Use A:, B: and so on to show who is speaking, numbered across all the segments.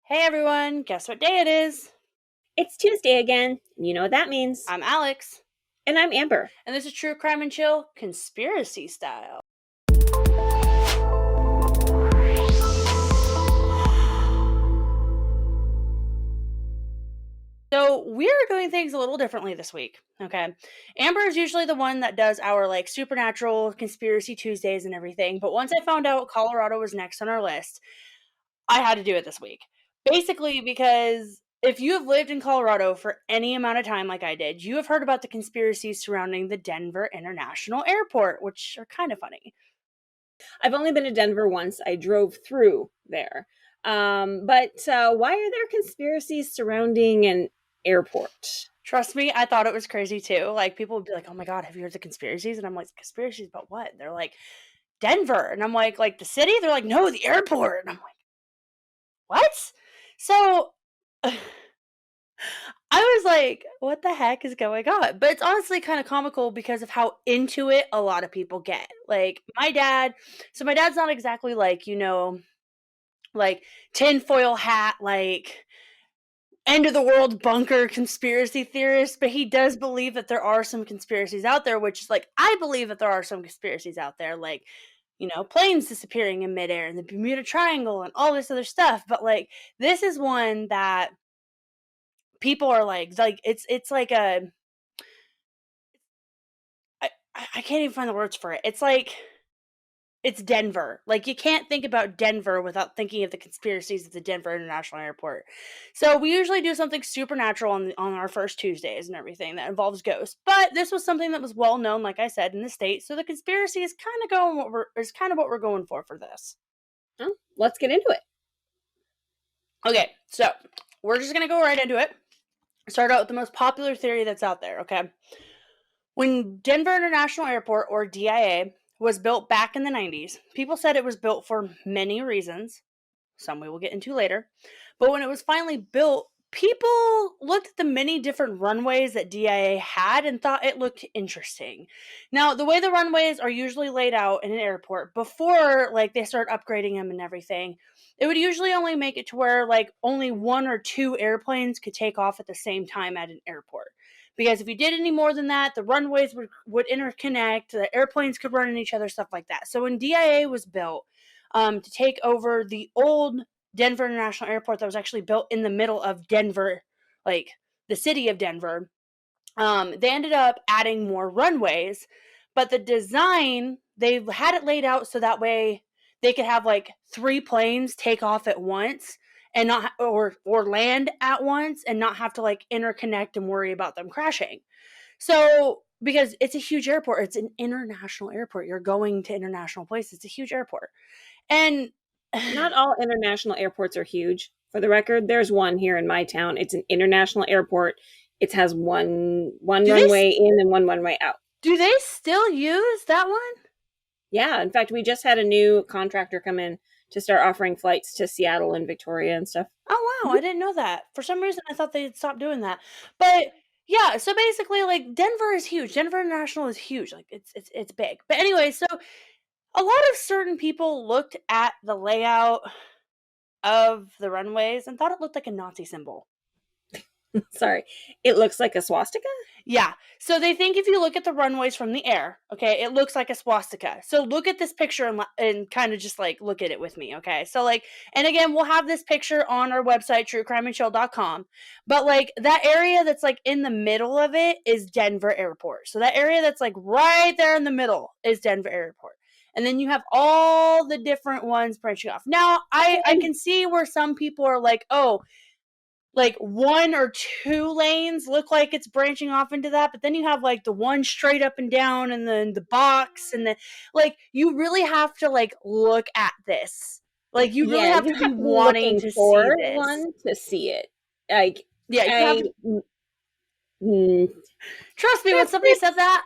A: Hey everyone, guess what day it is?
B: It's Tuesday again. You know what that means.
A: I'm Alex,
B: And I'm Amber.
A: and this is True Crime and Chill Conspiracy Style. So, we're doing things a little differently this week, okay? Amber is usually the one that does our supernatural conspiracy Tuesdays and everything, but once I found out Colorado was next on our list, I had to do it this week. Basically, because if you have lived in Colorado for any amount of time like I did, you have heard about the conspiracies surrounding the Denver International Airport, which are kind of funny.
B: I've only been to Denver once. I drove through there. But why are there conspiracies surrounding an airport?
A: Trust me, I thought it was crazy too. Like, people would be like, "Oh my god, have you heard the conspiracies?" And I'm like, "Conspiracies about what?" And they're like, "Denver." And I'm like the city? They're like, "No, the airport." And I'm like, "What?" So I was like, "What the heck is going on?" But it's honestly kind of comical because of how into it a lot of people get. Like, my dad's not exactly like tinfoil hat, like end of the world bunker conspiracy theorist, but he does believe that there are some conspiracies out there, which is like, I believe that there are some conspiracies out there, like, planes disappearing in midair and the Bermuda Triangle and all this other stuff. But like, this is one that people are like, it's like I can't even find the words for it. It's like, it's Denver. Like, you can't think about Denver without thinking of the conspiracies of the Denver International Airport. So we usually do something supernatural on our first Tuesdays and everything that involves ghosts. But this was something that was well known, like I said, in the state. So the conspiracy is kind of what we're going for this.
B: Well, let's get into it.
A: Okay, so we're just gonna go right into it. Start out with the most popular theory that's out there. Okay, when Denver International Airport, or DIA, was built back in the 90s, people said it was built for many reasons, some we will get into later. But when it was finally built, people looked at the many different runways that DIA had and thought it looked interesting. Now, the way the runways are usually laid out in an airport before they start upgrading them and everything, it would usually only make it to where only one or two airplanes could take off at the same time at an airport. Because if you did any more than that, the runways would interconnect, the airplanes could run in each other, stuff like that. So when DIA was built, to take over the old Denver International Airport that was actually built in the middle of Denver, like the city of Denver, they ended up adding more runways. But the design, they had it laid out so that way they could have three planes take off at once and not or land at once and not have to interconnect and worry about them crashing. So, because it's a huge airport, it's an international airport. You're going to international places. It's a huge airport. And
B: Not all international airports are huge. For the record, there's one here in my town. It's an international airport. It has one
A: do they
B: runway in and one runway out.
A: do they still use that one?
B: Yeah, in fact, we just had a new contractor come in to start offering flights to Seattle and Victoria and stuff.
A: Oh wow,
B: Mhm.
A: I didn't know that. For some reason I thought they had stopped doing that. But yeah, so basically Denver is huge. Denver International is huge. Like it's big. But anyway, so a lot of certain people looked at the layout of the runways and thought it looked like a Nazi symbol.
B: Sorry. It looks like a swastika?
A: Yeah. So they think if you look at the runways from the air, okay, it looks like a swastika. So look at this picture and kind of just look at it with me, okay? So and again, we'll have this picture on our website, truecrimeandchill.com. But that area that's in the middle of it is Denver Airport. So that area that's right there in the middle is Denver Airport. And then you have all the different ones branching off. Now, I can see where some people are like, oh, one or two lanes look like it's branching off into that, but then you have the one straight up and down and then the box and then you really have to look at this. You really
B: Yeah,
A: have
B: you
A: to be
B: have to be
A: wanting
B: looking
A: to see
B: for
A: this.
B: one to see it. Like,
A: Yeah, you have
B: I,
A: to
B: mm,
A: trust me when
B: that's
A: somebody said that,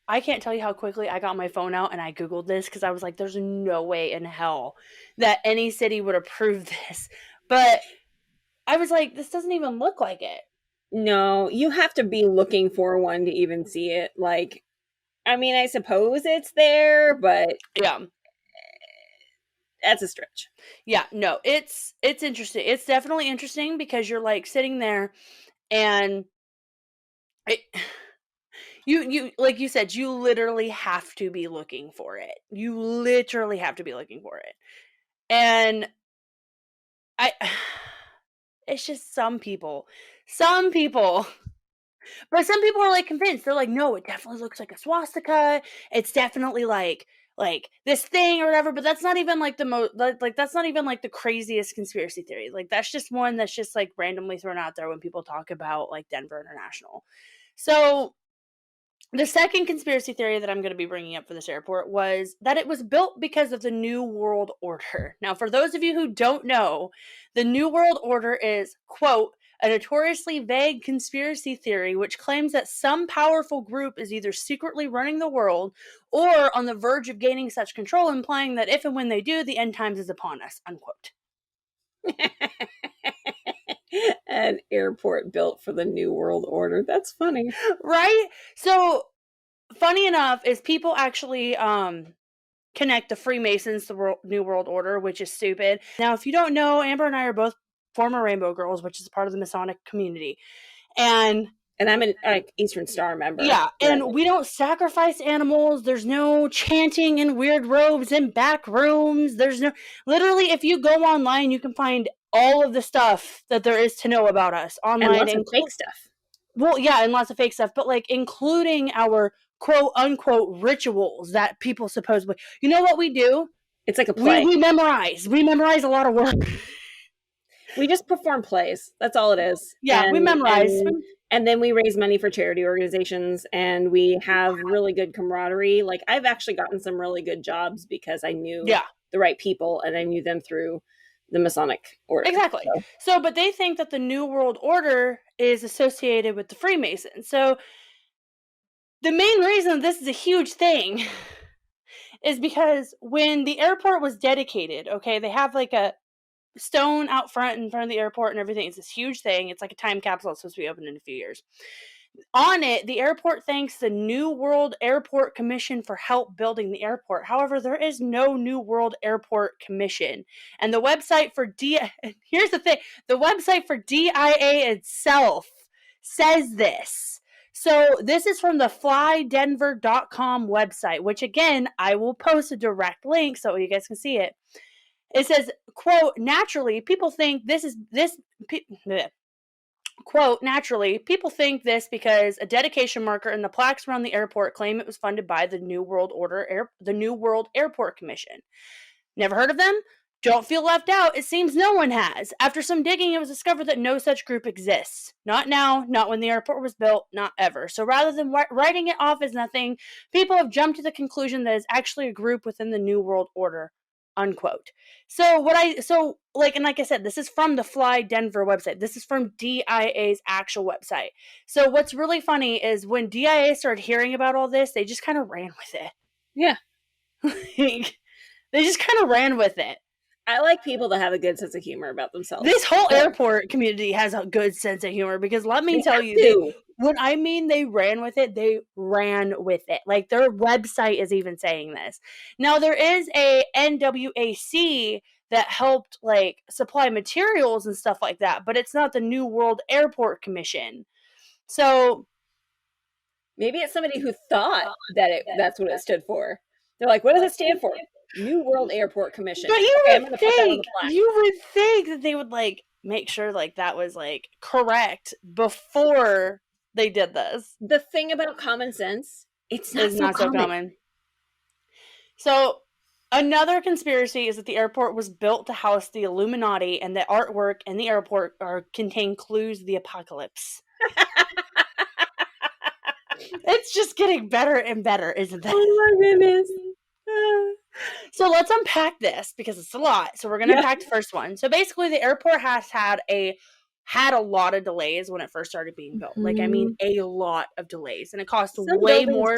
A: I can't tell you how quickly I got my phone out and I googled this because I was like, there's no way in hell that any city would approve this. But I was like, this doesn't even look like it.
B: no, you have to be looking for one to even see it. Like, I mean, I suppose it's there, but
A: Yeah.
B: That's a stretch.
A: Yeah, no, it's interesting. It's definitely interesting because you're like sitting there and it, you like you said, you literally have to be looking for it. You literally have to be looking for it. And I it's just some people but some people are like convinced. They're like, no, it definitely looks like a swastika. It's definitely like this thing or whatever. But that's not even like the most like that's not even like the craziest conspiracy theory. Like that's just one that's just like randomly thrown out there when people talk about like Denver International. So the second conspiracy theory that I'm going to be bringing up for this airport was that it was built because of the New World Order. Now, for those of you who don't know, the New World Order is, quote, a notoriously vague conspiracy theory which claims that some powerful group is either secretly running the world or on the verge of gaining such control, implying that if and when they do, the end times is upon us, unquote.
B: An airport built for the New World Order. That's funny.
A: Right? So, funny enough is people actually connect the Freemasons to the New World Order, which is stupid. Now, if you don't know, Amber and I are both former Rainbow Girls, which is part of the Masonic community. And
B: I'm an Eastern Star member.
A: Yeah, and we don't sacrifice animals. There's no chanting in weird robes in back rooms. There's no... Literally, if you go online, you can find all of the stuff that there is to know about us online.
B: And lots of fake stuff.
A: Well, yeah, and lots of fake stuff, but like including our quote unquote rituals that people supposedly... You know what we do?
B: It's like a play.
A: We memorize. We memorize a lot of work.
B: We just perform plays. That's all it is.
A: Yeah, we memorize.
B: And then we raise money for charity organizations, and we have really good camaraderie. Like, I've actually gotten some really good jobs because I knew the right people, and I knew them through the Masonic order.
A: Exactly. So, but they think that the New World Order is associated with the Freemasons. So, the main reason this is a huge thing is because when the airport was dedicated, okay, they have like a stone out front in front of the airport and everything. It's this huge thing. It's like a time capsule. It's supposed to be open in a few years. On it, the airport thanks the New World Airport Commission for help building the airport. However, there is no New World Airport Commission. And the website for here's the thing. The website for DIA itself says this. So this is from the flydenver.com website, which again, I will post a direct link so you guys can see it. It says, quote, naturally, people think quote, naturally, people think this because a dedication marker and the plaques around the airport claim it was funded by the New World Airport Commission. Never heard of them? Don't feel left out. It seems no one has. After some digging, it was discovered that no such group exists. Not now, not when the airport was built, not ever. So rather than writing it off as nothing, people have jumped to the conclusion that it's actually a group within the New World Order. Unquote. And like I said, this is from the Fly Denver website. This is from DIA's actual website. So what's really funny is when DIA started hearing about all this, they just kind of ran with it.
B: Yeah.
A: They just kind of ran with it.
B: I like people that have a good sense of humor about themselves.
A: This whole airport community has a good sense of humor because let me tell you, when I mean they ran with it, they ran with it. Like their website is even saying this. Now there is a NWAC that helped like supply materials and stuff like that, but it's not the New World Airport Commission. So
B: maybe it's somebody who thought that that's what it stood for. They're like, what does it stand for? New World Airport Commission.
A: But you would think that they would like make sure like that was like correct before they did this.
B: The thing about common sense, it's not so common.
A: So another conspiracy is that the airport was built to house the Illuminati, and the artwork in the airport contain clues to the apocalypse. It's just getting better and better, isn't it?
B: Oh my goodness.
A: So let's unpack this because it's a lot. So we're going to unpack the first one. So basically the airport has had a lot of delays when it first started being built. Like, I mean, a lot of delays, and it cost way more.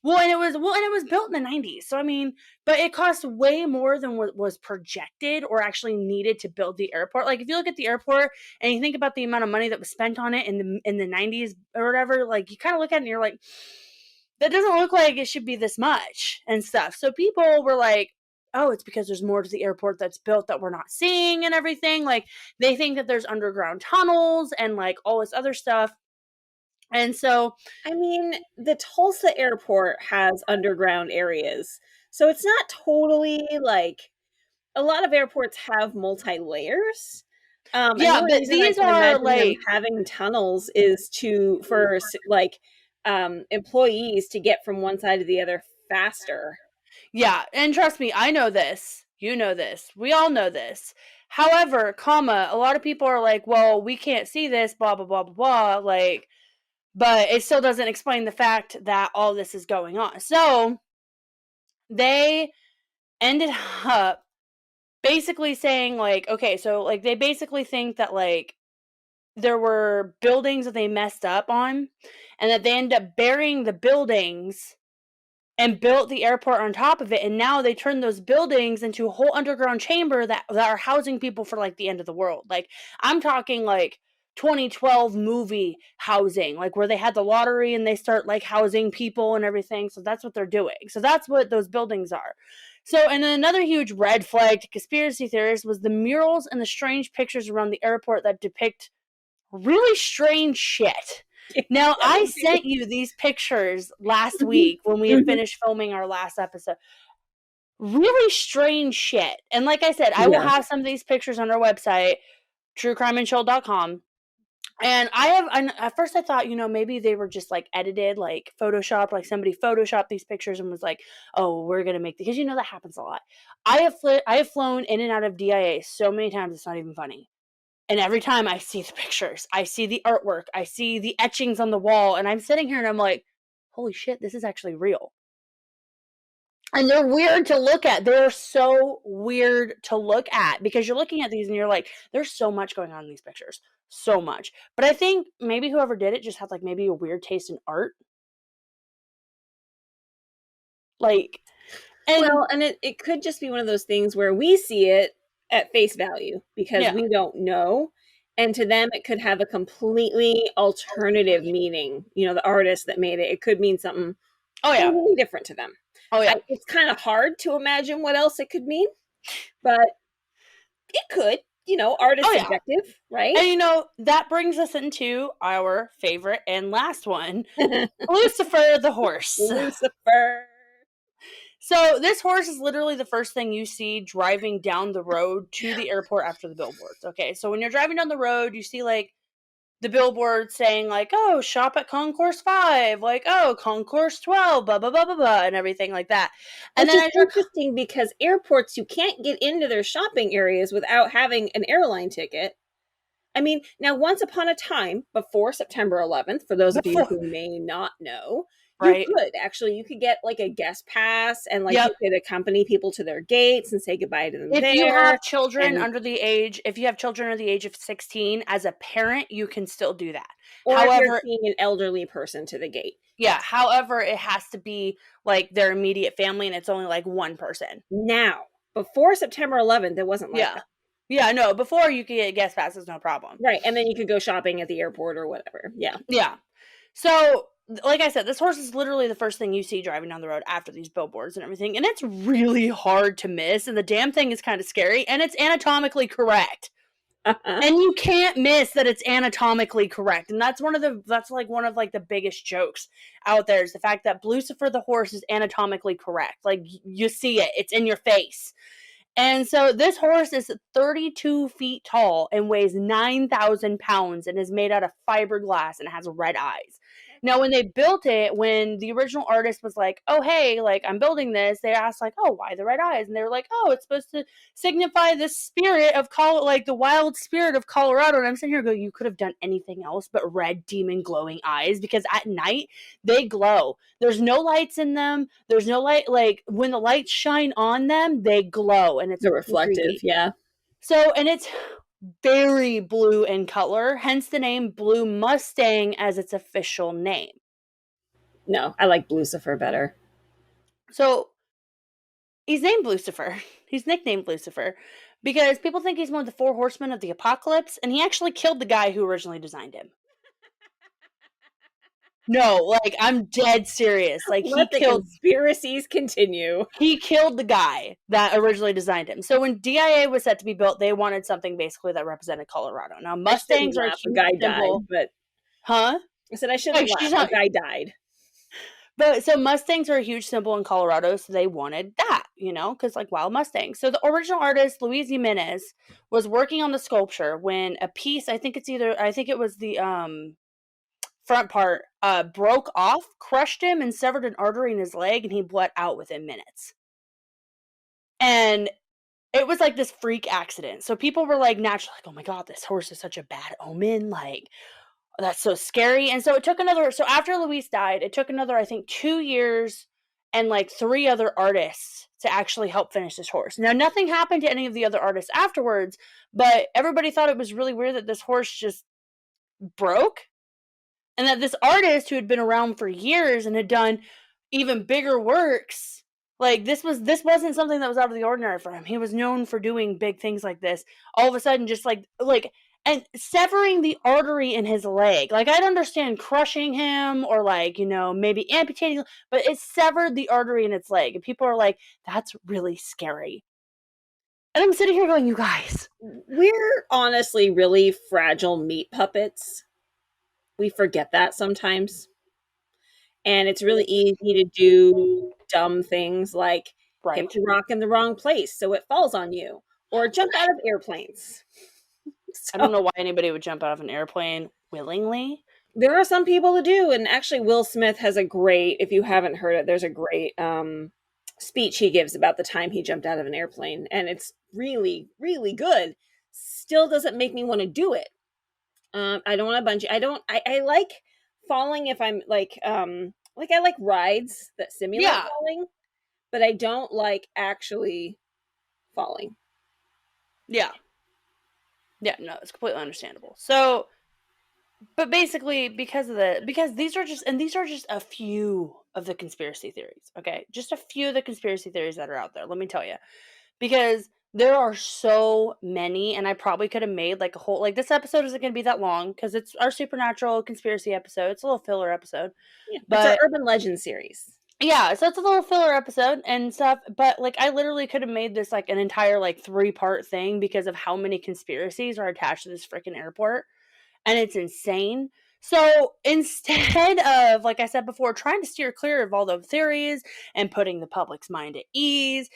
A: Well, and it was built in the 90s. So, I mean, but it cost way more than what was projected or actually needed to build the airport. Like, if you look at the airport and you think about the amount of money that was spent on it in the 90s or whatever, like, you kind of look at it and you're like, that doesn't look like it should be this much and stuff. So people were like, oh, it's because there's more to the airport that's built that we're not seeing and everything. Like, they think that there's underground tunnels and like all this other stuff. And so,
B: I mean, the Tulsa airport has underground areas. So it's not totally like a lot of airports have multi layers. And the
A: yeah,
B: only
A: but
B: reason I
A: these
B: can
A: are
B: imagine them
A: like,
B: having tunnels is for like employees to get from one side to the other faster.
A: yeah, and trust me, I know this. You know this. We all know this. However, a lot of people are like, well, we can't see this, blah, blah, blah, blah, blah. Like, but it still doesn't explain the fact that all this is going on. So they ended up basically saying, like, okay, so like they basically think that like there were buildings that they messed up on and that they end up burying the buildings and built the airport on top of it, and now they turned those buildings into a whole underground chamber that are housing people for like the end of the world. Like, I'm talking like 2012 movie housing, like where they had the lottery and they start like housing people and everything. So that's what they're doing. So that's what those buildings are. So, and then another huge red flag to conspiracy theorists was the murals and the strange pictures around the airport that depict really strange shit. Now,
B: Yeah,
A: I
B: they do.
A: sent you these pictures last
B: Mhm.
A: week when we had
B: Mhm.
A: finished filming our last episode. Really strange shit. And like I said, I will
B: Yeah.
A: have some of these pictures on our website, truecrimeandchill.com. And at first I thought, maybe they were just like edited, like Photoshop, like somebody Photoshopped these pictures and was like, oh, we're going to make because that happens a lot. I have flown in and out of DIA so many times, it's not even funny. And every time I see the pictures, I see the artwork, I see the etchings on the wall, and I'm sitting here and I'm like, holy shit, this is actually real. And they're weird to look at. They're so weird to look at because you're looking at these and you're like, there's so much going on in these pictures. So much. But I think maybe whoever did it just had like maybe a weird taste in art. Like, and
B: Well, and it could just be one of those things where we see it at face value because
A: yeah.
B: we don't know. And to them, it could have a completely alternative meaning. You know, the artist that made it, it could mean something
A: Oh, yeah.
B: totally different to them.
A: Oh, yeah.
B: It's kind of hard to imagine what else it could mean, but it could. You know, art is
A: Oh, yeah.
B: subjective, right?
A: And that brings us into our favorite and last one, Lucifer the horse.
B: Lucifer.
A: So this horse is literally the first thing you see driving down the road to the airport after the billboards. Okay, so when you're driving down the road, you see like the billboard saying like, "Oh, shop at Concourse 5," like, "Oh, Concourse 12," blah blah blah blah blah, and everything like that. And
B: Which
A: then
B: is
A: as you're
B: interesting because airports, you can't get into their shopping areas without having an airline ticket. I mean, now, once upon a time, before September 11th, for those of you
A: before,
B: who may not know, you
A: right?
B: you could get like a guest pass and like
A: Yep.
B: you could accompany people to their gates and say goodbye to them
A: If you
B: there.
A: have children
B: And,
A: under the age, if you have children under the age of 16, as a parent, you can still do that.
B: or if you're
A: However,
B: seeing an elderly person to the gate.
A: yeah, however, it has to be like their immediate family and it's only like one person.
B: Now, before September 11th, it wasn't like
A: Yeah.
B: that.
A: Yeah, no, before you could get guest passes, no problem.
B: Right. And then you could go shopping at the airport or whatever. Yeah.
A: Yeah. So, like I said, this horse is literally the first thing you see driving down the road after these billboards and everything. And it's really hard to miss. And the damn thing is kind of scary. And it's anatomically correct.
B: Uh-huh.
A: And you can't miss that it's anatomically correct. And that's one of the biggest jokes out there is the fact that Lucifer the horse is anatomically correct. Like, you see it, it's in your face. And so this horse is 32 feet tall and weighs 9,000 pounds and is made out of fiberglass and has red eyes. Now, when they built it, when the original artist was like, oh, hey, like, I'm building this, they asked, like, oh, why the red eyes? And they were like, oh, it's supposed to signify the spirit of, like, the wild spirit of Colorado. And I'm sitting here going, you could have done anything else but red demon glowing eyes because at night, they glow. There's no lights in them. There's no light. Like, when the lights shine on them, they glow. And it's
B: The reflective.
A: creepy.
B: Yeah.
A: So, and it's very blue in color, hence the name Blue Mustang as its official name.
B: No, I like Lucifer better.
A: So, he's named Lucifer. He's nicknamed Lucifer because people think he's one of the four horsemen of the apocalypse, and he actually killed the guy who originally designed him. No, like I'm dead serious. Like
B: Let the conspiracies continue.
A: He killed the guy that originally designed him. So when DIA was set to be built, they wanted something basically that represented Colorado. Now Mustangs are a huge
B: guy
A: symbol.
B: Died, but
A: huh?
B: I said I shouldn't laugh. A guy died.
A: But so Mustangs are a huge symbol in Colorado, so they wanted that, because like wild Mustangs. So the original artist Luis Jimenez was working on the sculpture when a piece, I think it was the front part, broke off, crushed him, and severed an artery in his leg, and he bled out within minutes. And it was like this freak accident. So people were like naturally like, oh my God, this horse is such a bad omen. Like, that's so scary. And so so after Luis died, it took another, I think, 2 years and like 3 other artists to actually help finish this horse. Now, nothing happened to any of the other artists afterwards, but everybody thought it was really weird that this horse just broke. And that this artist who had been around for years and had done even bigger works, like this wasn't something that was out of the ordinary for him. He was known for doing big things like this. All of a sudden, just like and severing the artery in his leg. Like I'd understand crushing him or like, maybe amputating, but it severed the artery in its leg. And people are like, that's really scary. And I'm sitting here going, you guys,
B: we're honestly really fragile meat puppets. We forget that sometimes. And it's really easy to do dumb things like hit a rock in the wrong place so it falls on you, or jump out of airplanes.
A: I don't know why anybody would jump out of an airplane willingly.
B: There are some people who do, and actually Will Smith has a great, if you haven't heard it, there's a great speech he gives about the time he jumped out of an airplane, and it's really, really good. Still doesn't make me want to do it. I don't want to bungee. I like falling if I'm like I like rides that simulate falling, but I don't like actually falling.
A: Yeah. Yeah, no, it's completely understandable. So, but basically because these are just a few of the conspiracy theories, okay? Just a few of the conspiracy theories that are out there, let me tell you. Because there are so many, and I probably could have made like a whole, like this episode isn't going to be that long because it's our supernatural conspiracy episode. It's a little filler episode.
B: Yeah, but it's our urban legend series.
A: Yeah, so it's a little filler episode and stuff, but like I literally could have made this like an entire like 3-part thing because of how many conspiracies are attached to this freaking airport, and it's insane. So instead of, like I said before, trying to steer clear of all the theories and putting the public's mind at ease,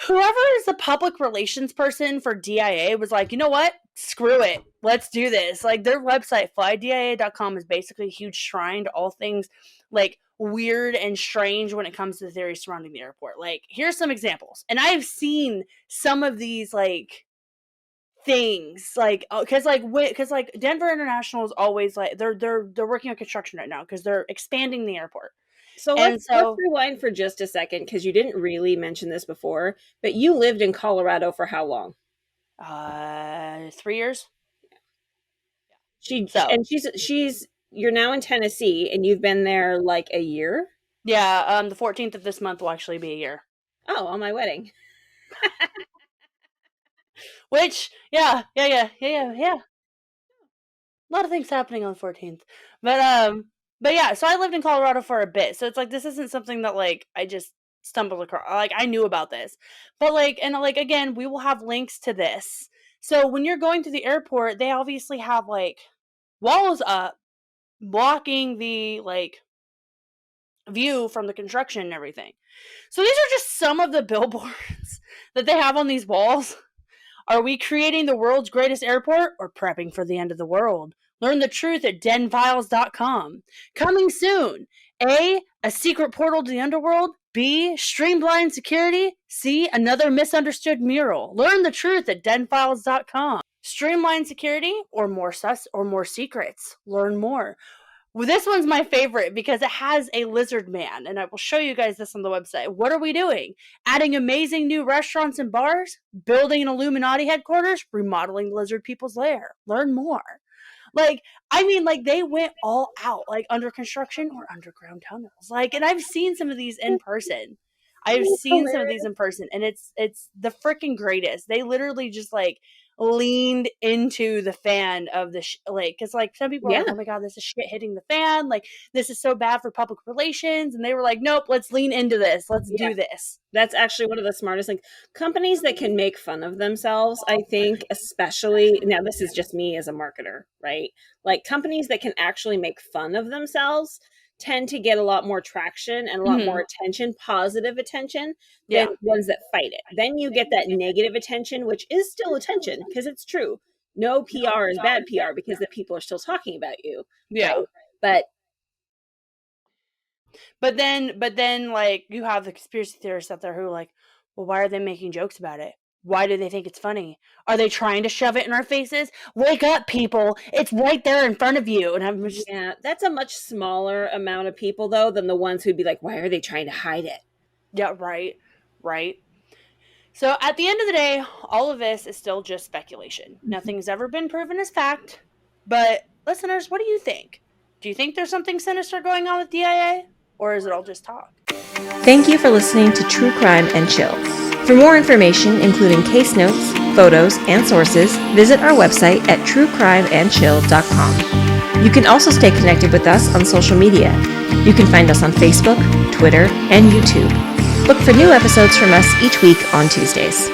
A: whoever is the public relations person for DIA was like, you know what? Screw it. Let's do this. Like their website, flydia.com, is basically a huge shrine to all things like weird and strange when it comes to the theories surrounding the airport. Like, here's some examples. And I've seen some of these like things like because Denver International is always like they're working on construction right now because they're expanding the airport.
B: So let's rewind for just a second because you didn't really mention this before, but you lived in Colorado for how long?
A: 3 years.
B: She's you're now in Tennessee and you've been there like a year?
A: Yeah, the 14th of this month will actually be a year.
B: Oh, on my wedding.
A: Which, yeah. A lot of things happening on the 14th. But yeah, so I lived in Colorado for a bit. So it's like, this isn't something that like I just stumbled across. Like I knew about this. But like, and like, again, we will have links to this. So when you're going to the airport, they obviously have like walls up blocking the like view from the construction and everything. So these are just some of the billboards that they have on these walls. Are we creating the world's greatest airport or prepping for the end of the world? Learn the truth at denfiles.com. Coming soon. A secret portal to the underworld. B, streamlined security. C, another misunderstood mural. Learn the truth at denfiles.com. Streamlined security or more secrets. Learn more. Well, this one's my favorite because it has a lizard man, and I will show you guys this on the website. What are we doing? Adding amazing new restaurants and bars? Building an Illuminati headquarters? Remodeling lizard people's lair? Learn more. Like, I mean, like, they went all out, like, under construction or underground tunnels. Like, and I've seen some of these in person. And it's the freaking greatest. They literally just, like, leaned into the fan of the because like some people are like, oh my god, this is shit hitting the fan, like this is so bad for public relations, and they were like, nope, let's lean into this, let's do this.
B: That's actually one of the smartest things. Companies that can make fun of themselves, I think, especially now, this is just me as a marketer, right? Like companies that can actually make fun of themselves tend to get a lot more traction and a lot more attention, positive attention, than ones that fight it. Then you get that negative attention, which is still attention because it's true. No PR is bad PR because the people are still talking about you.
A: Yeah.
B: Right?
A: But then like you have the conspiracy theorists out there who are like, well, why are they making jokes about it? Why do they think it's funny? Are they trying to shove it in our faces? Wake up, people. It's right there in front of you. And I'm just...
B: Yeah, that's a much smaller amount of people, though, than the ones who'd be like, why are they trying to hide it?
A: Yeah, right. So at the end of the day, all of this is still just speculation. Nothing's ever been proven as fact. But listeners, what do you think? Do you think there's something sinister going on with DIA? Or is it all just talk?
C: Thank you for listening to True Crime and Chill. For more information, including case notes, photos, and sources, visit our website at truecrimeandchill.com. You can also stay connected with us on social media. You can find us on Facebook, Twitter, and YouTube. Look for new episodes from us each week on Tuesdays.